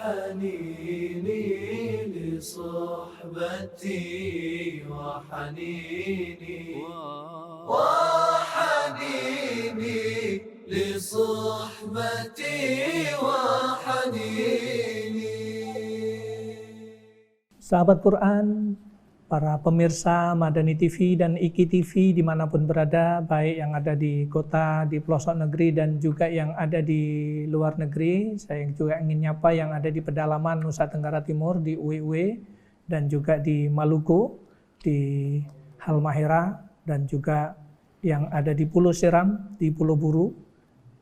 وحنيني لصحبتي وحنيني لصحبتي وحنيني. Sahabat Quran, para pemirsa Madani TV dan Iki TV dimanapun berada, baik yang ada di kota, di pelosok negeri dan juga yang ada di luar negeri. Saya juga ingin nyapa yang ada di pedalaman Nusa Tenggara Timur, di Uwe dan juga di Maluku, di Halmahera, dan juga yang ada di Pulau Seram, di Pulau Buru,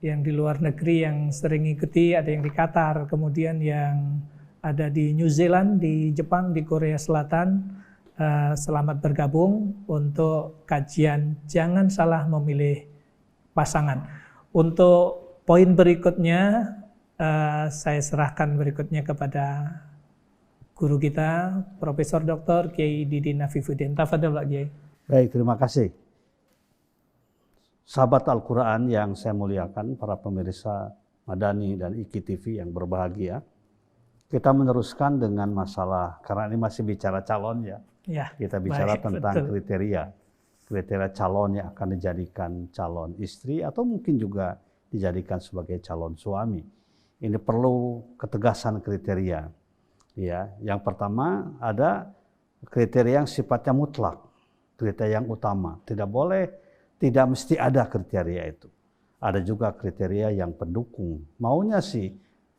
yang di luar negeri yang sering ikuti, ada yang di Qatar, kemudian yang ada di New Zealand, di Jepang, di Korea Selatan. Selamat bergabung untuk kajian Jangan Salah Memilih Pasangan. Untuk poin berikutnya, saya serahkan berikutnya kepada guru kita, Profesor Dr. Kiai Didin Afifuddin. Tafadhol Pak Kiai. Baik, terima kasih. Sahabat Al-Quran yang saya muliakan, para pemirsa Madani dan Iki TV yang berbahagia. Kita meneruskan dengan masalah, karena ini masih bicara calon ya. Kita bicara tentang kriteria calon yang akan dijadikan calon istri atau mungkin juga dijadikan sebagai calon suami. Ini perlu ketegasan kriteria. Ya, yang pertama ada kriteria yang sifatnya mutlak, kriteria yang utama. Tidak mesti ada kriteria itu. Ada juga kriteria yang pendukung. Maunya sih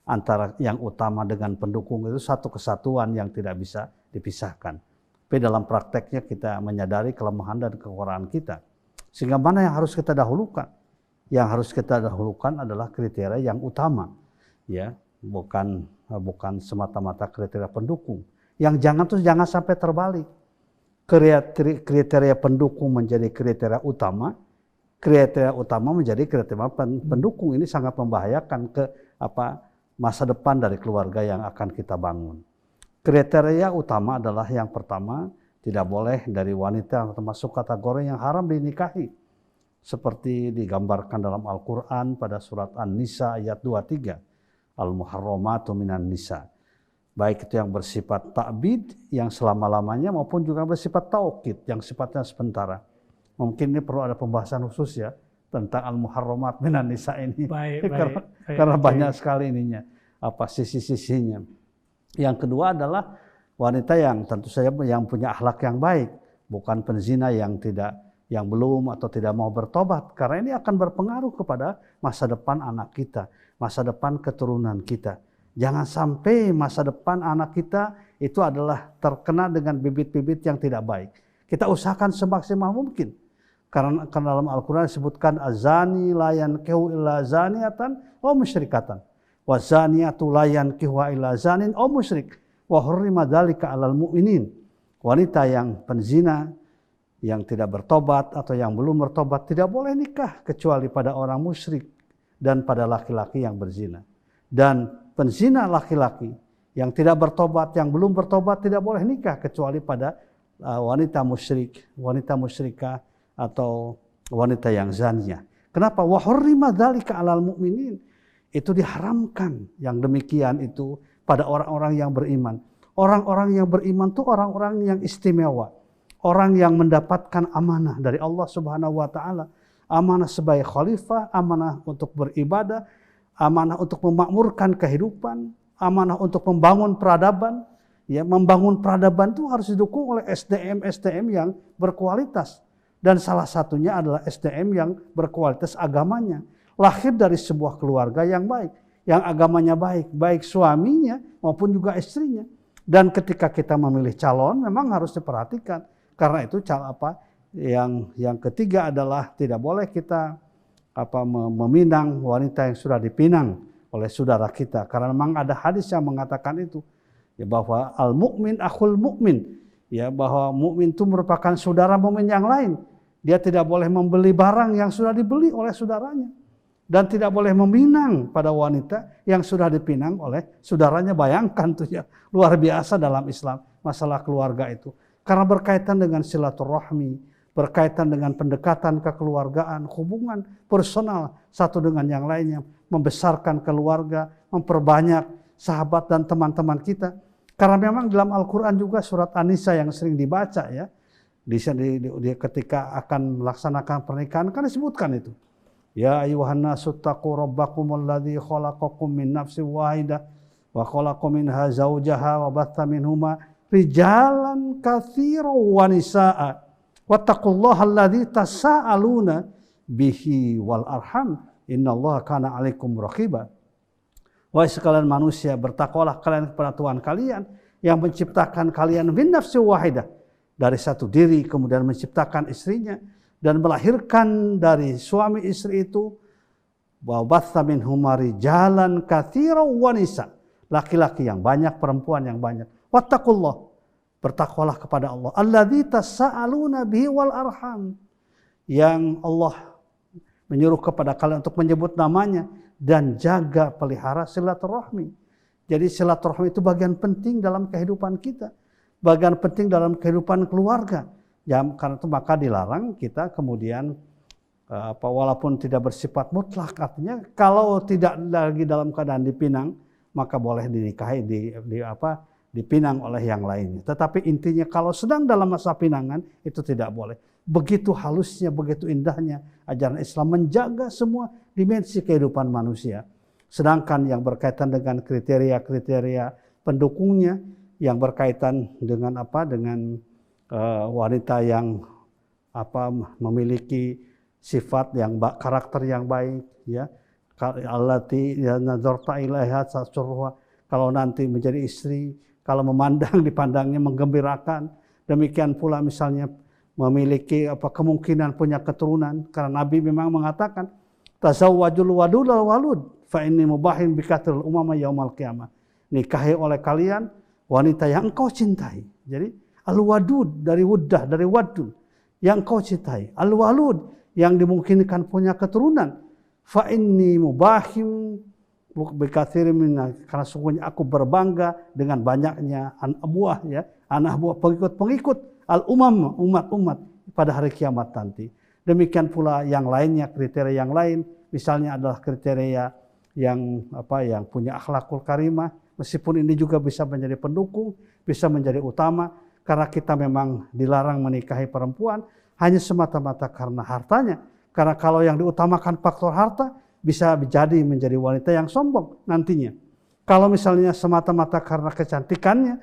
antara yang utama dengan pendukung itu satu kesatuan yang tidak bisa dipisahkan. Tapi dalam prakteknya kita menyadari kelemahan dan kekurangan kita. Sehingga mana yang harus kita dahulukan? Yang harus kita dahulukan adalah kriteria yang utama, ya, bukan semata-mata kriteria pendukung. Yang jangan sampai terbalik. Kriteria pendukung menjadi kriteria utama menjadi kriteria pendukung. Ini sangat membahayakan masa depan dari keluarga yang akan kita bangun. Kriteria utama adalah yang pertama, tidak boleh dari wanita yang termasuk kategori yang haram dinikahi. Seperti digambarkan dalam Al-Quran pada surat An-Nisa ayat 23. Al-Muharramatu minan nisa. Baik itu yang bersifat ta'bid yang selama-lamanya maupun juga bersifat taukid yang sifatnya sementara. Mungkin ini perlu ada pembahasan khusus ya tentang Al-Muharramat minan nisa ini. Karena banyak sekali ininya, sisi-sisinya. Yang kedua adalah wanita yang tentu saja yang punya akhlak yang baik, bukan penzina yang belum atau tidak mau bertobat, karena ini akan berpengaruh kepada masa depan anak kita, masa depan keturunan kita. Jangan sampai masa depan anak kita itu adalah terkena dengan bibit-bibit yang tidak baik. Kita usahakan semaksimal mungkin. Karena dalam Al-Quran disebutkan azani la yankihu illa zaniatan wa musyrikatan. Wa zaniyatu la yankihu illa zanin aw musyrik. Wa hurrima dzalika 'alal mu'minin. Wanita yang penzina, yang tidak bertobat atau yang belum bertobat tidak boleh nikah kecuali pada orang musyrik dan pada laki-laki yang berzina. Dan penzina laki-laki yang tidak bertobat, yang belum bertobat tidak boleh nikah kecuali pada wanita musyrik, wanita musyrikah atau wanita yang zaniyah. Kenapa? Wa hurrima dzalika 'alal mu'minin. Itu diharamkan yang demikian itu pada orang-orang yang beriman. Orang-orang yang beriman itu orang-orang yang istimewa. Orang yang mendapatkan amanah dari Allah Subhanahu wa taala. Amanah sebagai khalifah, amanah untuk beribadah, amanah untuk memakmurkan kehidupan, amanah untuk membangun peradaban. Ya, membangun peradaban itu harus didukung oleh SDM yang berkualitas. Dan salah satunya adalah SDM yang berkualitas agamanya. Lahir dari sebuah keluarga yang baik, yang agamanya baik, baik suaminya maupun juga istrinya. Dan ketika kita memilih calon, memang harus diperhatikan. Karena itu yang ketiga adalah tidak boleh kita meminang wanita yang sudah dipinang oleh saudara kita. Karena memang ada hadis yang mengatakan itu, ya, bahwa al-mu'min akhul mu'min, ya, bahwa mukmin itu merupakan saudara mukmin yang lain. Dia tidak boleh membeli barang yang sudah dibeli oleh saudaranya. Dan tidak boleh meminang pada wanita yang sudah dipinang oleh saudaranya. Bayangkan tuh ya, luar biasa dalam Islam masalah keluarga itu. Karena berkaitan dengan silaturahmi, berkaitan dengan pendekatan kekeluargaan, hubungan personal satu dengan yang lainnya, membesarkan keluarga, memperbanyak sahabat dan teman-teman kita. Karena memang dalam Al-Quran juga surat An-Nisa yang sering dibaca ya, ketika akan melaksanakan pernikahan kan disebutkan itu. Ya ayuhan nasu taqu rabbakumul ladzi khalaqakum min nafsin wahidah wa khalaqa minha zawjaha wa batha minhuma rijalan katsiran wa nisaa wattaqullaha alladzi tasaaluna bihi wal arham innallaha kana 'alaikum raqiba. Wahai sekalian manusia, bertakwalah kalian kepada Tuhan kalian yang menciptakan kalian min nafsin wahidah, dari satu diri, kemudian menciptakan istrinya dan melahirkan dari suami istri itu wa batha minhuma rijalan katsiran wa nisa, laki-laki yang banyak, perempuan yang banyak. Wattaqullah, bertakwalah kepada Allah. Alladzi tasaaluna bihi wal arham, yang Allah menyuruh kepada kalian untuk menyebut namanya dan jaga pelihara silaturahmi. Jadi silaturahmi itu bagian penting dalam kehidupan kita, bagian penting dalam kehidupan keluarga. Ya, karena itu maka dilarang kita kemudian walaupun tidak bersifat mutlak, artinya kalau tidak lagi dalam keadaan dipinang maka boleh dinikahi dipinang oleh yang lainnya. Tetapi intinya kalau sedang dalam masa pinangan itu tidak boleh. Begitu halusnya, begitu indahnya ajaran Islam menjaga semua dimensi kehidupan manusia. Sedangkan yang berkaitan dengan kriteria-kriteria pendukungnya yang berkaitan dengan dengan wanita yang memiliki sifat yang karakter yang baik ya, allati nazarta ilaiha tasurruha, kalau nanti menjadi istri, kalau memandang dipandangnya menggembirakan. Demikian pula misalnya memiliki kemungkinan punya keturunan, karena Nabi memang mengatakan tazawwajul wadud al walud fa inni mubahin bikatril umama yaumal qiyamah, nikahi oleh kalian wanita yang engkau cintai. Jadi al-wadud dari wuddah, dari wadud yang kau cintai. Al-walud yang dimungkinkan punya keturunan. Fa inni mubahim bikatsirin minna, karena sungguhnya aku berbangga dengan banyaknya anak buah pengikut al-umam, umat-umat pada hari kiamat nanti. Demikian pula yang lainnya, kriteria yang lain misalnya adalah kriteria yang yang punya akhlakul karimah, meskipun ini juga bisa menjadi pendukung, bisa menjadi utama. Karena kita memang dilarang menikahi perempuan hanya semata-mata karena hartanya. Karena kalau yang diutamakan faktor harta bisa menjadi wanita yang sombong nantinya. Kalau misalnya semata-mata karena kecantikannya,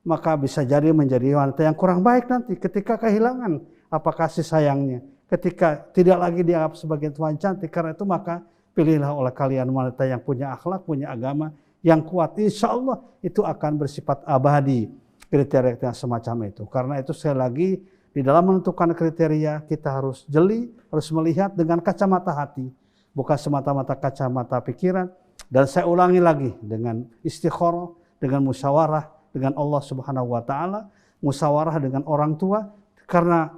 maka bisa jadi menjadi wanita yang kurang baik nanti ketika kehilangan kasih sayangnya. Ketika tidak lagi dianggap sebagai tuan cantik. Karena itu maka pilihlah oleh kalian wanita yang punya akhlak, punya agama yang kuat. Insya Allah itu akan bersifat abadi. Kriteria semacam itu. Karena itu sekali lagi di dalam menentukan kriteria kita harus jeli, harus melihat dengan kacamata hati, bukan semata-mata kacamata pikiran. Dan saya ulangi lagi, dengan istikharah, dengan musyawarah dengan Allah Subhanahu wa taala, musyawarah dengan orang tua, karena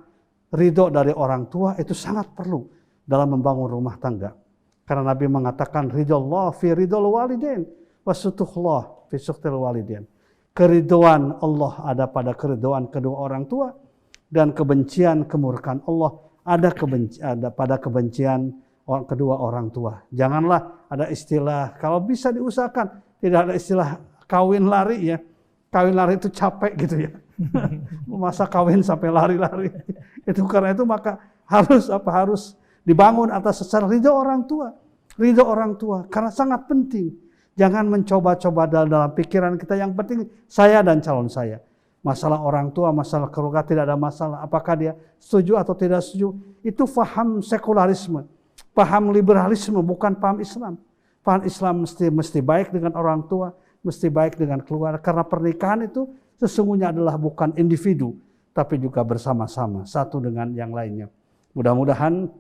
ridho dari orang tua itu sangat perlu dalam membangun rumah tangga. Karena Nabi mengatakan ridhollah fi ridhol walidain wa sutukhullah fi sukhtil walidain. Keridhaan Allah ada pada keridhaan kedua orang tua, dan kebencian, kemurkaan Allah ada pada kebencian kedua orang tua. Janganlah ada istilah, kalau bisa diusahakan tidak ada istilah kawin lari ya. Kawin lari itu capek gitu ya. Masa kawin sampai lari-lari. Itu karena itu maka harus dibangun atas secara ridho orang tua. Ridho orang tua karena sangat penting. Jangan mencoba-coba dalam pikiran kita, yang penting saya dan calon saya. Masalah orang tua, masalah keluarga tidak ada masalah. Apakah dia setuju atau tidak setuju, itu paham sekularisme, paham liberalisme, bukan paham Islam. Paham Islam mesti baik dengan orang tua, mesti baik dengan keluarga. Karena pernikahan itu sesungguhnya adalah bukan individu, tapi juga bersama-sama, satu dengan yang lainnya. Mudah-mudahan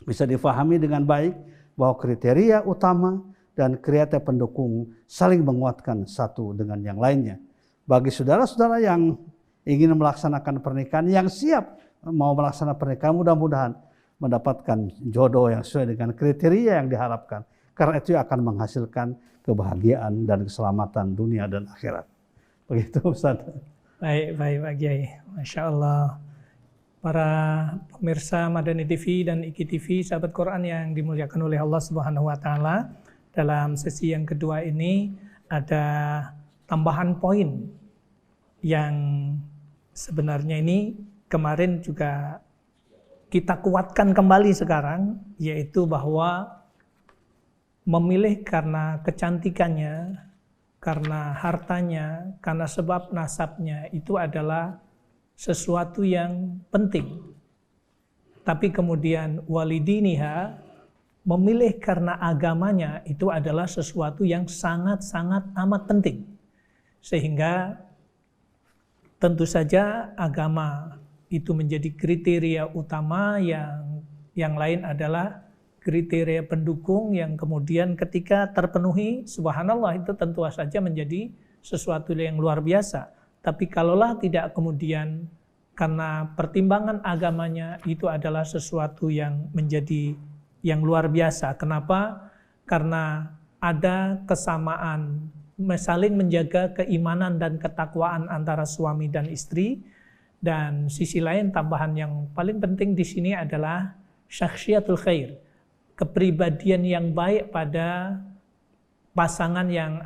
bisa difahami dengan baik bahwa kriteria utama dan kriteria pendukung saling menguatkan satu dengan yang lainnya. Bagi saudara-saudara yang ingin melaksanakan pernikahan, yang siap mau melaksanakan pernikahan, mudah-mudahan mendapatkan jodoh yang sesuai dengan kriteria yang diharapkan. Karena itu akan menghasilkan kebahagiaan dan keselamatan dunia dan akhirat. Begitu Ustaz. Baik Pak Kiai. Masya Allah. Para pemirsa Madani TV dan IKI TV, sahabat Quran yang dimuliakan oleh Allah Subhanahu wa taala. Dalam sesi yang kedua ini ada tambahan poin yang sebenarnya ini kemarin juga kita kuatkan kembali sekarang, yaitu bahwa memilih karena kecantikannya, karena hartanya, karena sebab nasabnya itu adalah sesuatu yang penting. Tapi kemudian walidiniha, memilih karena agamanya itu adalah sesuatu yang sangat-sangat amat penting. Sehingga tentu saja agama itu menjadi kriteria utama, yang lain adalah kriteria pendukung yang kemudian ketika terpenuhi, subhanallah, itu tentu saja menjadi sesuatu yang luar biasa. Tapi kalaulah tidak kemudian karena pertimbangan agamanya itu adalah sesuatu yang menjadi yang luar biasa. Kenapa? Karena ada kesamaan saling menjaga keimanan dan ketakwaan antara suami dan istri. Dan sisi lain tambahan yang paling penting di sini adalah syakhsiyatul khair, kepribadian yang baik pada pasangan yang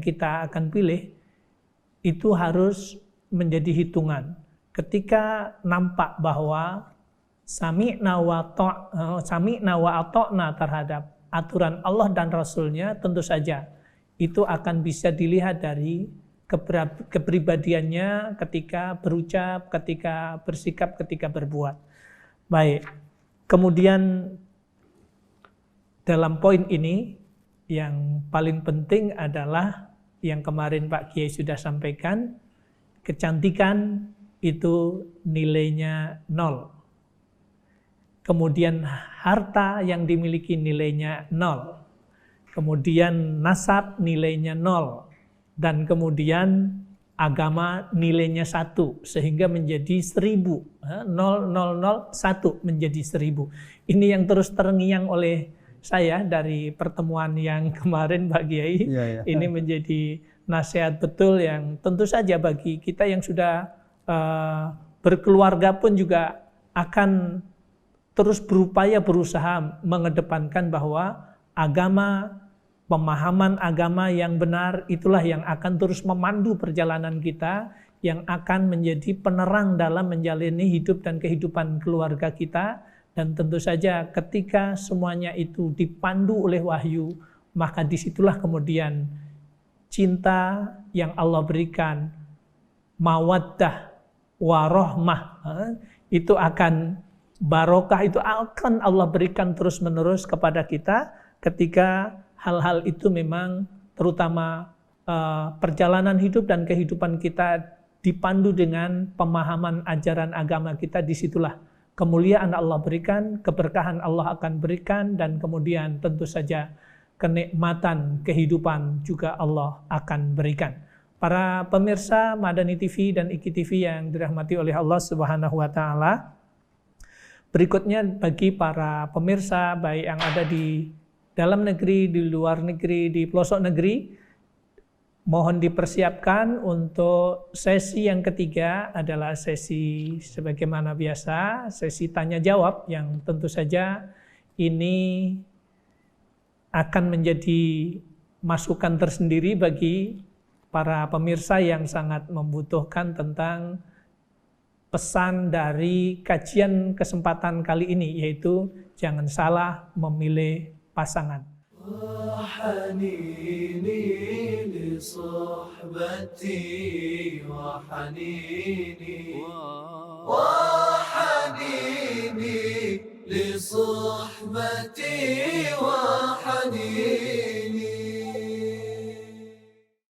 kita akan pilih itu harus menjadi hitungan. Ketika nampak bahwa sami'na wa ata'na terhadap aturan Allah dan Rasulnya, tentu saja itu akan bisa dilihat dari kepribadiannya ketika berucap, ketika bersikap, ketika berbuat. Baik, kemudian dalam poin ini yang paling penting adalah yang kemarin Pak Kiai sudah sampaikan, kecantikan itu nilainya 0. Kemudian harta yang dimiliki nilainya 0. Kemudian nasab nilainya 0. Dan kemudian agama nilainya 1, sehingga menjadi 1000. 0,001 menjadi 1000. Ini yang terus terngiang oleh saya dari pertemuan yang kemarin Pak Kiai. Ini menjadi nasihat betul yang tentu saja bagi kita yang sudah berkeluarga pun juga akan terus berusaha mengedepankan bahwa agama, pemahaman agama yang benar itulah yang akan terus memandu perjalanan kita, yang akan menjadi penerang dalam menjalani hidup dan kehidupan keluarga kita. Dan tentu saja ketika semuanya itu dipandu oleh wahyu, maka disitulah kemudian cinta yang Allah berikan, mawaddah, warohmah, itu akan barokah, itu akan Allah berikan terus menerus kepada kita ketika hal-hal itu memang terutama perjalanan hidup dan kehidupan kita dipandu dengan pemahaman ajaran agama kita. Disitulah kemuliaan Allah berikan, keberkahan Allah akan berikan, dan kemudian tentu saja kenikmatan kehidupan juga Allah akan berikan. Para pemirsa Madani TV dan Iki TV yang dirahmati oleh Allah Subhanahu wa taala, berikutnya bagi para pemirsa baik yang ada di dalam negeri, di luar negeri, di pelosok negeri, mohon dipersiapkan untuk sesi yang ketiga adalah sesi sebagaimana biasa, sesi tanya jawab yang tentu saja ini akan menjadi masukan tersendiri bagi para pemirsa yang sangat membutuhkan tentang pesan dari kajian kesempatan kali ini, yaitu jangan salah memilih pasangan. وحنيني لصحبتي وحنيني لصحبتي وحنيني